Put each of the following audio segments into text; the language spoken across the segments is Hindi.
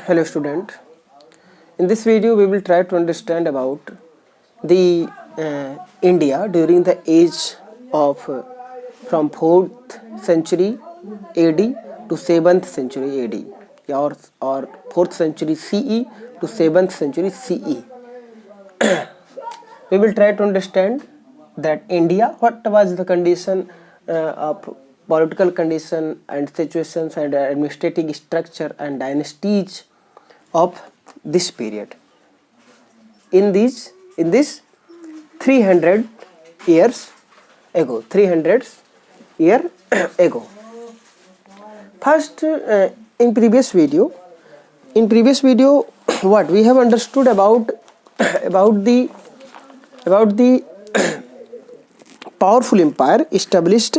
Hello student, in this video we will try to understand about the India during the age of from 4th century AD to 7th century AD or 4th century CE to 7th century CE. We will try to understand that India, what was the condition of political condition and situations and administrative structure and dynasties of this period in this 300 years ago. 300 year ago. First, in previous video what we have understood about the powerful empire established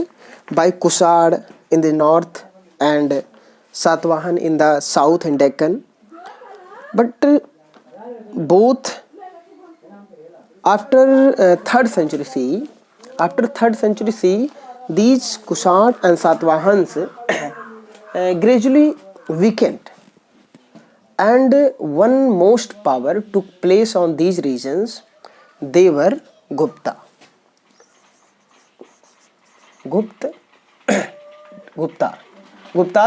by Kushan in the north and Satavahan in the south and Deccan. But both after 3rd century CE, these Kushan and Satvahans gradually weakened, and one most power took place on these regions. They were Guptas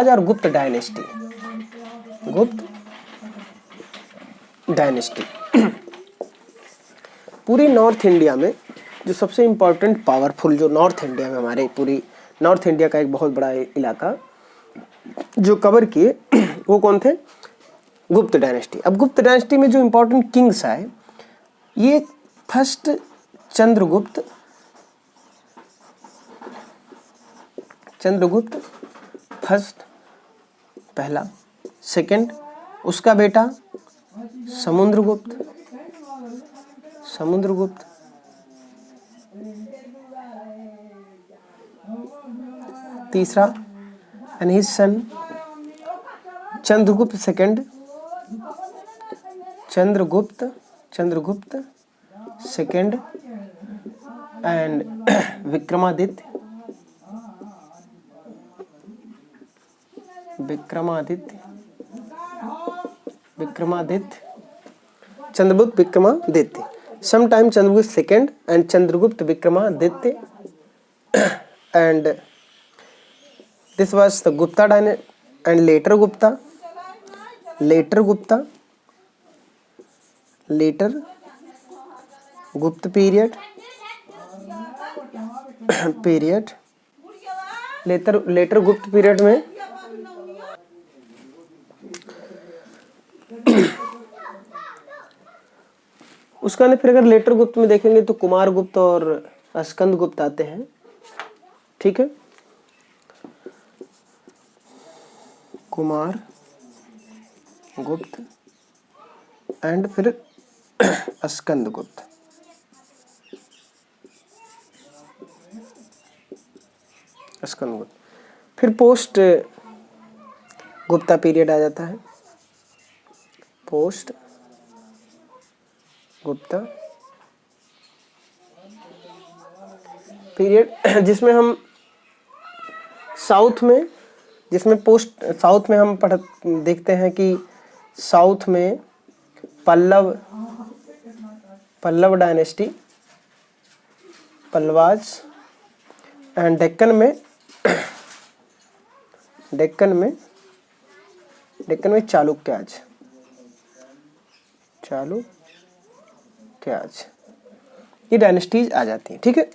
और गुप्त डायनेस्टी पूरी नॉर्थ इंडिया में जो सबसे इम्पोर्टेंट पावरफुल, जो नॉर्थ इंडिया में हमारे पूरी नॉर्थ इंडिया का एक बहुत बड़ा इलाका जो कवर किए, वो कौन थे? गुप्त डायनेस्टी। अब गुप्त डायनेस्टी में जो इम्पोर्टेंट किंग्स आए, ये फर्स्ट चंद्रगुप्त फर्स्ट पहला, सेकंड उसका बेटा समुद्रगुप्त, तीसरा and his son Chandragupta second, Chandragupta second and Vikramaditya Chandragupta Vikramaditya, sometime Chandragupta second and Chandragupta Vikramaditya, and this was the Gupta dynasty and later Gupta period later गुप्त पीरियड में उसका ने फिर अगर लेटर गुप्त में देखेंगे तो कुमार गुप्त और स्कंद गुप्त आते हैं। ठीक है, कुमार गुप्त एंड फिर स्कंद गुप्त। फिर पोस्ट गुप्ता पीरियड आ जाता है, पोस्ट गुप्ता पीरियड, जिसमें हम साउथ में हम देखते हैं कि साउथ में पल्लव डायनेस्टी, पल्लवाज, एंड डेक्कन में चालुक्याज, ये डायनेस्टीज आ जाती हैं। ठीक है,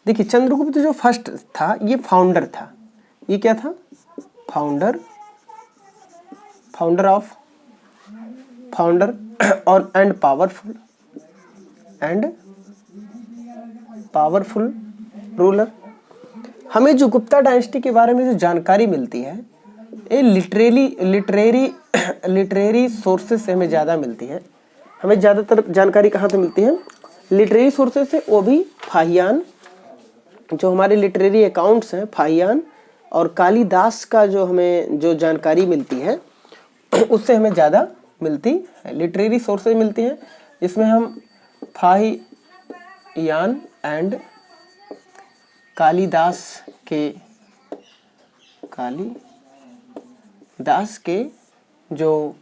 देखिए चंद्रगुप्त जो फर्स्ट था, ये फाउंडर था। ये क्या था? फाउंडर और एंड पावरफुल रूलर। हमें जो गुप्ता डायनेस्टी के बारे में जो जानकारी मिलती है, ये लिटरेरी सोर्सेस से हमें ज़्यादा मिलती है। हमें ज़्यादातर जानकारी कहाँ से मिलती है? लिटरेरी सोर्सेस से, वो भी फाहियान, जो हमारे लिटरेरी अकाउंट्स हैं, फाहियान और कालिदास का जो हमें जो जानकारी मिलती है उससे हमें ज़्यादा मिलती है। लिटरेरी सोर्सेज मिलती हैं जिसमें हम फाहियान एंड कालिदास के जो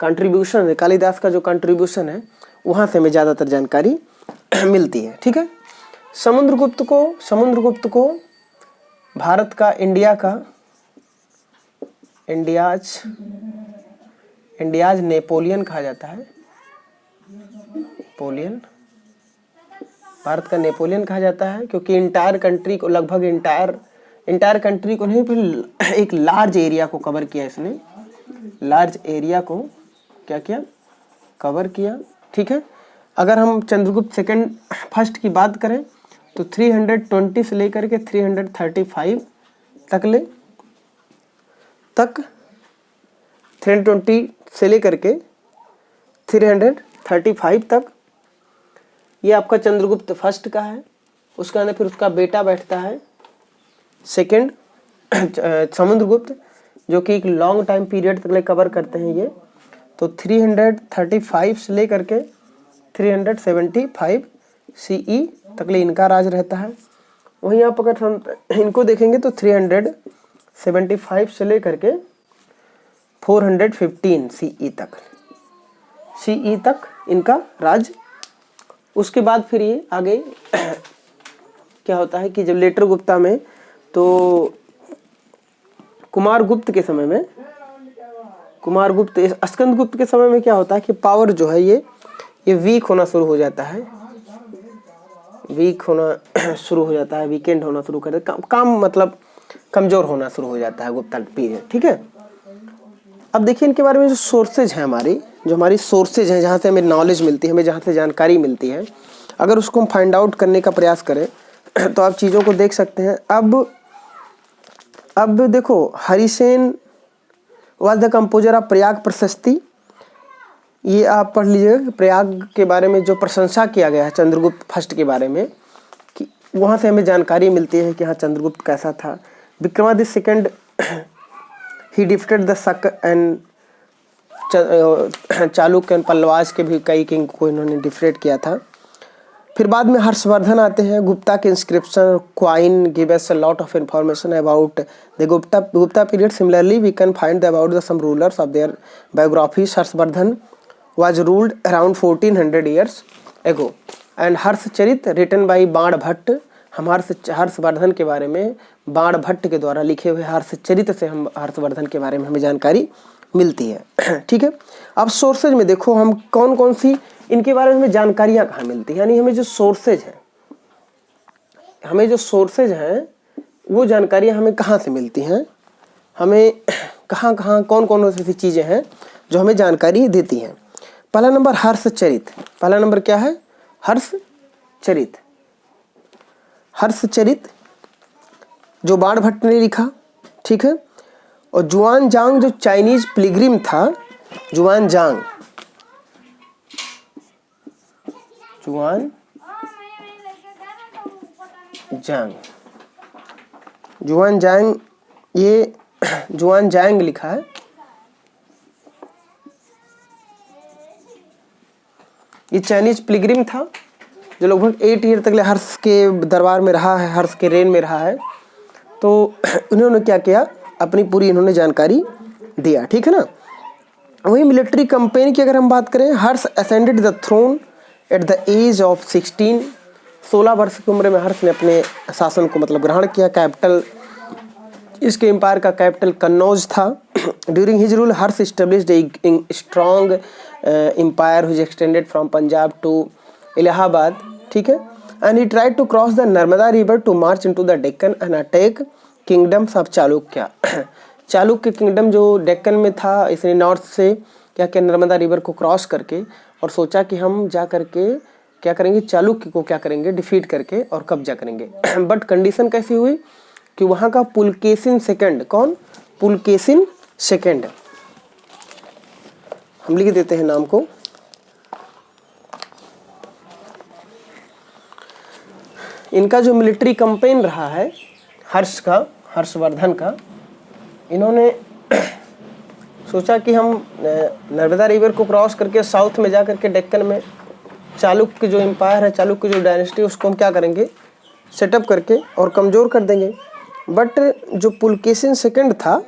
कंट्रीब्यूशन है, कालिदास का जो कंट्रीब्यूशन है वहाँ से हमें ज़्यादातर जानकारी मिलती है। ठीक है, समुद्रगुप्त को भारत का, इंडिया का, इंडियाज नेपोलियन कहा जाता है। नेपोलियन, भारत का नेपोलियन कहा जाता है, क्योंकि इंटायर कंट्री को, लगभग इंटायर कंट्री को नहीं, फिर एक लार्ज एरिया को कवर किया इसने, लार्ज एरिया को क्या किया, कवर किया। ठीक है, अगर हम चंद्रगुप्त फर्स्ट की बात करें तो 320 से लेकर के 335 तक 320 से लेकर के 335 तक ये आपका चंद्रगुप्त फर्स्ट का है। उसके अंदर फिर उसका बेटा बैठता है सेकंड समुद्रगुप्त, जो कि एक लॉन्ग टाइम पीरियड तक कवर करते हैं ये। तो 335 से लेकर के 375 CE तक इनका राज रहता है। वहीं आप अगर हम इनको देखेंगे तो 375 से लेकर के 415 CE तक इनका राज। उसके बाद फिर ये आगे क्या होता है कि जब लेटर गुप्ता में, तो कुमारगुप्त के समय में, स्कंदगुप्त के समय में क्या होता है कि पावर जो है ये वीक होना शुरू हो जाता है, वीकेंड होना शुरू कर देता है, काम मतलब कमजोर होना शुरू हो जाता है गुप्ता पीरियड। ठीक है, अब देखिए इनके बारे में जो सोर्सेज हैं हमारी सोर्सेज हैं, जहाँ से हमें नॉलेज मिलती है, हमें जहाँ से जानकारी मिलती है, अगर उसको हम फाइंड आउट करने का प्रयास करें तो आप चीज़ों को देख सकते हैं। अब देखो, Harisena was the composer of Prayag Prashasti, ये आप पढ़ लीजिएगा। प्रयाग के बारे में जो प्रशंसा किया गया है चंद्रगुप्त फर्स्ट के बारे में, कि वहाँ से हमें जानकारी मिलती है कि हाँ चंद्रगुप्त कैसा था। Vikramaditya second he defeated the शक एंड चालुक्य एंड पल्लवाज के भी कई किंग को इन्होंने डिफीट किया था। फिर बाद में हर्षवर्धन आते हैं। गुप्ता के inscription coin give us a lot of information about the Gupta period. Similarly we can find about the some rulers of their biographies. Harshavardhana was ruled around 1400 years ago and Harshacharita written by बाण भट्ट। हम हर्षवर्धन के बारे में बाण भट्ट के द्वारा लिखे हुए हर्षचरित से हम हर्षवर्धन के बारे में हमें जानकारी मिलती है। ठीक है, अब सोर्सेज में देखो हम कौन कौन सी इनके बारे में हमें जानकारियाँ कहाँ मिलती हैं, यानी हमें जो सोर्सेज हैं वो जानकारियाँ हमें कहाँ से मिलती हैं, हमें कहाँ कौन कौन सी चीज़ें हैं जो हमें जानकारी देती हैं। पहला नंबर हर्षचरित। पहला नंबर क्या है? हर्षचरित जो बाण भट्ट ने लिखा। ठीक है, और जुआन जांग जो चाइनीज पिलग्रिम था, जुआन जांग ये जुआन जांग लिखा है। ये चाइनीज पिलग्रिम था जो लगभग 8 ईयर तक हर्ष के दरबार में रहा है, हर्ष के रेन में रहा है। तो इन्होंने क्या किया, अपनी पूरी इन्होंने जानकारी दिया। ठीक है ना। वही मिलिट्री कंपेनी की अगर हम बात करें, Harsha ascended the throne at the age of 16 वर्ष की उम्र में हर्ष ने अपने शासन को मतलब ग्रहण किया। कैपिटल इसके एम्पायर का कैपिटल कन्नौज था। During his rule Harsha established a strong empire which extended from Punjab to Allahabad. ठीक है, and he tried to cross the Narmada river to march into the Deccan and attack kingdoms of Chalukya. Chalukya kingdom जो डेक्कन में था, इसने नॉर्थ से क्या किया, नर्मदा रिवर को क्रॉस करके, और सोचा कि हम जा करके क्या करेंगे, चालुक्य को क्या करेंगे, डिफीट करके और कब्जा करेंगे। बट कंडीशन कैसी हुई कि वहाँ का पुलकेशिन सेकंड, कौन, पुलकेशिन सेकंड, हम लिख देते हैं नाम को, इनका जो मिलिट्री कैंपेन रहा है हर्षवर्धन का, इन्होंने सोचा कि हम नर्मदा रिवर को क्रॉस करके साउथ में जा करके डेक्कन में चालुक्य जो एम्पायर है, चालुक्य जो डायनेस्टी, उसको हम क्या करेंगे, सेटअप करके और कमज़ोर कर देंगे। बट जो पुलकेशिन सेकंड था,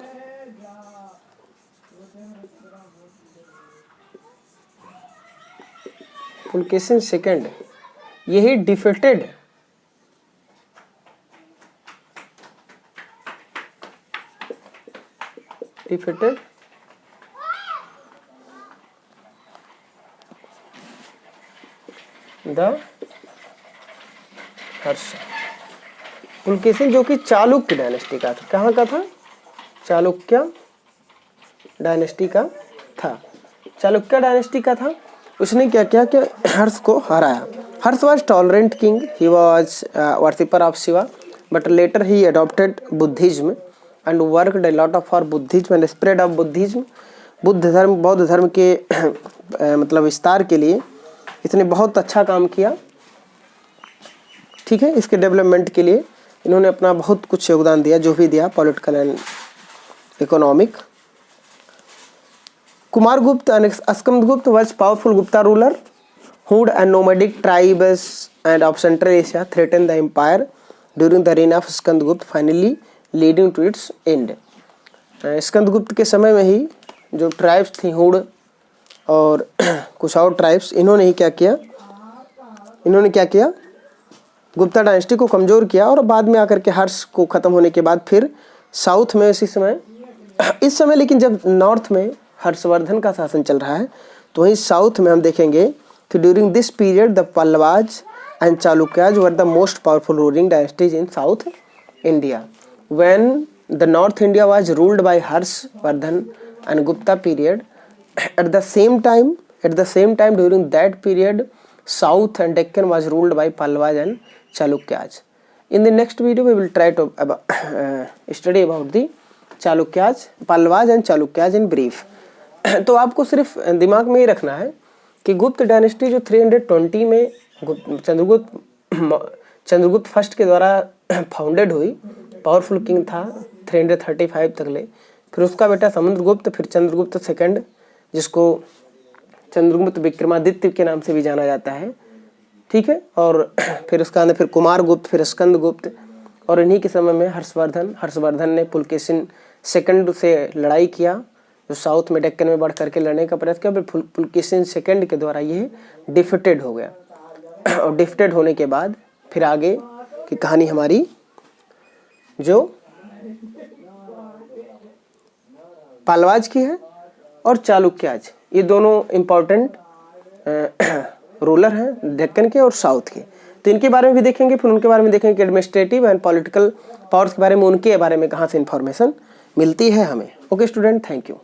पुलकेशिन सेकंड यही डिफीटेड द हर्ष। पुलकेशिन जो कि चालुक्य डायनेस्टी का था, कहाँ का था? चालुक्य डायनेस्टी का था, चालुक्य डायनेस्टी का था। उसने क्या किया कि हर्ष को हराया। Harsha was tolerant king, he was worshipper of Shiva, but later he adopted Buddhism and worked a lot of for Buddhism and spread of Buddhism. बौद्ध धर्म के मतलब विस्तार के लिए इसने बहुत अच्छा काम किया। ठीक है, इसके डेवलपमेंट के लिए इन्होंने अपना बहुत कुछ योगदान दिया, जो भी दिया political and economic. Kumaragupta and Skandagupta was powerful Gupta ruler who and nomadic tribes and of Central Asia threatened the empire during the reign of Skandagupta, finally leading to its end. Skandagupta के समय में ही जो ट्राइब्स थी हुड और कुछ और ट्राइब्स, इन्होंने क्या किया गुप्ता डायनेस्टी को कमज़ोर किया। और बाद में आकर के हर्ष को ख़त्म होने के बाद फिर साउथ में इस समय लेकिन जब नॉर्थ में हर्षवर्धन का शासन चल रहा है, तो वहीं साउथ में हम देखेंगे कि during this period the Pallavas and Chalukyas were the most powerful ruling dynasties in south India. When the north India was ruled by Harshvardhan and Gupta period, at the same time during that period South and Deccan was ruled by Pallavas and Chalukyas. In the next video we will try to study about the Chalukyas, Pallavas and Chalukyas in brief. तो आपको सिर्फ दिमाग में ही रखना है कि गुप्त डायनेस्टी जो 320 में चंद्रगुप्त फर्स्ट के द्वारा फाउंडेड हुई, पावरफुल किंग था 335 तक ले। फिर उसका बेटा समुद्रगुप्त, फिर चंद्रगुप्त सेकंड जिसको चंद्रगुप्त विक्रमादित्य के नाम से भी जाना जाता है। ठीक है, और फिर उसका अंदर फिर कुमारगुप्त, फिर स्कंदगुप्त, और इन्हीं के समय में हर्षवर्धन ने पुलकेशिन सेकंड से लड़ाई किया, जो साउथ में डेक्कन में बढ़ करके लड़ने का प्रयास किया। फिर पुलकेशिन सेकंड के द्वारा ये डिफीटेड हो गया। और डिफीटेड होने के बाद फिर आगे की कहानी हमारी जो पालवाज की है और चालुक्याज, ये दोनों इम्पोर्टेंट रूलर हैं डेक्कन के और साउथ के। तो इनके बारे में भी देखेंगे, फिर उनके बारे में देखेंगे कि एडमिनिस्ट्रेटिव एंड पॉलिटिकल पावर्स के बारे में, उनके बारे में कहाँ से इंफॉर्मेशन मिलती है हमें। Okay student, thank you.